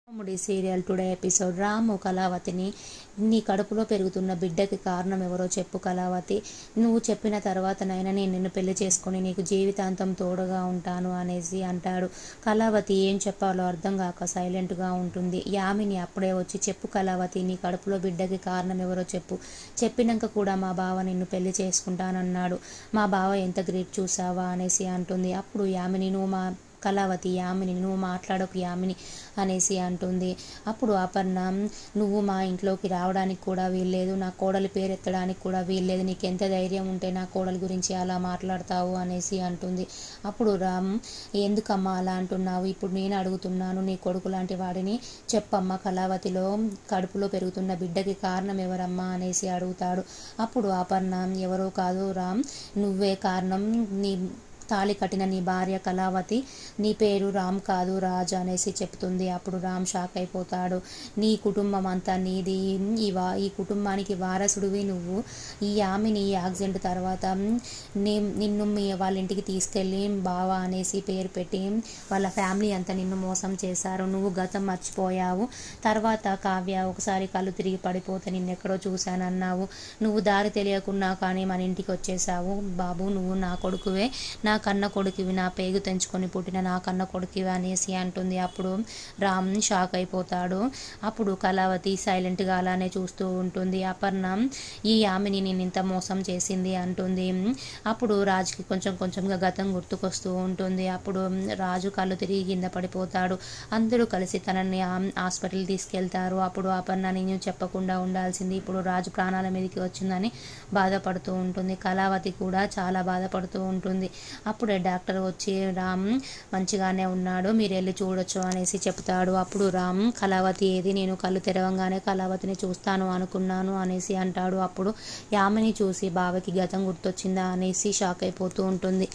Comedy serial today episode. Ramu కళావతిని, నీ కడుపులో పెరుగుతున్న బిడ్డకి కారణం ఎవరో చెప్పు కళావతి. నువ్వు చెప్పిన తర్వాతనైనా నేను నిన్ను పెళ్లి చేసుకొని నీకు జీవితాంతం తోడుగా ఉంటాను అనేసి అంటాడు. కళావతి ఏం చెప్పాలో అర్థం కాక సైలెంట్గా ఉంటుంది. యామిని అప్పుడే వచ్చి, చెప్పు కళావతి, నీ కడుపులో బిడ్డకి కారణం ఎవరో చెప్పు. చెప్పినాక కూడా మా బావ నిన్ను పెళ్లి చేసుకుంటానన్నాడు. మా బావ ఎంత గ్రేట్ చూసావా అనేసి అంటుంది. అప్పుడు యామిని, యామిని నువ్వు మాట్లాడకు యామిని అనేసి అంటుంది. అప్పుడు అపర్ణ, నువ్వు మా ఇంట్లోకి రావడానికి కూడా వీల్లేదు, నా కోడలి పేరు ఎత్తడానికి కూడా వీల్లేదు, నీకు ఎంత ధైర్యం ఉంటే నా కోడలి గురించి అలా మాట్లాడతావు అనేసి అంటుంది. అప్పుడు రామ్, ఎందుకమ్మా అలా అంటున్నావు, ఇప్పుడు నేను అడుగుతున్నాను, నీ కొడుకు లాంటి వాడిని చెప్పమ్మా, కళావతిలో కడుపులో పెరుగుతున్న బిడ్డకి కారణం ఎవరమ్మా అనేసి అడుగుతాడు. అప్పుడు అపర్ణ, ఎవరో కాదు రామ్, నువ్వే కారణం, నీ తాళి కట్టిన నీ భార్య కళావతి, నీ పేరు రామ్ కాదు రాజ్ అనేసి చెప్తుంది. అప్పుడు రామ్ షాక్ అయిపోతాడు. నీ కుటుంబం అంతా నీది, ఈ కుటుంబానికి వారసుడివి నువ్వు. ఈ యామిని యాక్సిడెంట్ తర్వాత నిన్ను వాళ్ళ ఇంటికి తీసుకెళ్ళి బావ అనేసి పేరు పెట్టి వాళ్ళ ఫ్యామిలీ అంతా నిన్ను మోసం చేశారు. నువ్వు గతం మర్చిపోయావు. తర్వాత కావ్య ఒకసారి కళ్ళు తిరిగి పడిపోతే నిన్నెక్కడో చూశానన్నావు. నువ్వు దారి తెలియకున్నా కానీ మన ఇంటికి వచ్చేసావు. బాబు, నువ్వు నా కొడుకువే, నా కన్న కొడుకువి, నా పేగు తెంచుకొని పుట్టిన నా కన్న కొడుకువి అనేసి అంటుంది. అప్పుడు రామ్ షాక్ అయిపోతాడు. అప్పుడు కళావతి సైలెంట్గా అలానే చూస్తూ ఉంటుంది. అపర్ణ, ఈ యామిని నేను ఇంత మోసం చేసింది అంటుంది. అప్పుడు రాజుకి కొంచెంగా గతం గుర్తుకొస్తూ ఉంటుంది. అప్పుడు రాజు కళ్ళు తిరిగి కింద పడిపోతాడు. అందరూ కలిసి తనని హాస్పిటల్ తీసుకెళ్తారు. అప్పుడు అపర్ణ, నేను చెప్పకుండా ఉండాల్సింది, ఇప్పుడు రాజు ప్రాణాల మీదకి వచ్చిందని బాధపడుతూ ఉంటుంది. కళావతి కూడా చాలా బాధపడుతూ ఉంటుంది. అప్పుడే డాక్టర్ వచ్చి, రామ్ మంచిగానే ఉన్నాడు, మీరు వెళ్ళి చూడొచ్చు అనేసి చెప్తాడు. అప్పుడు రామ్, కళావతి ఏది, నేను కళ్ళు తెరవంగానే కళావతిని చూస్తాను అనుకున్నాను అనేసి అంటాడు. అప్పుడు యామిని చూసి, బావకి గతం గుర్తొచ్చిందా అనేసి షాక్ అయిపోతూ ఉంటుంది.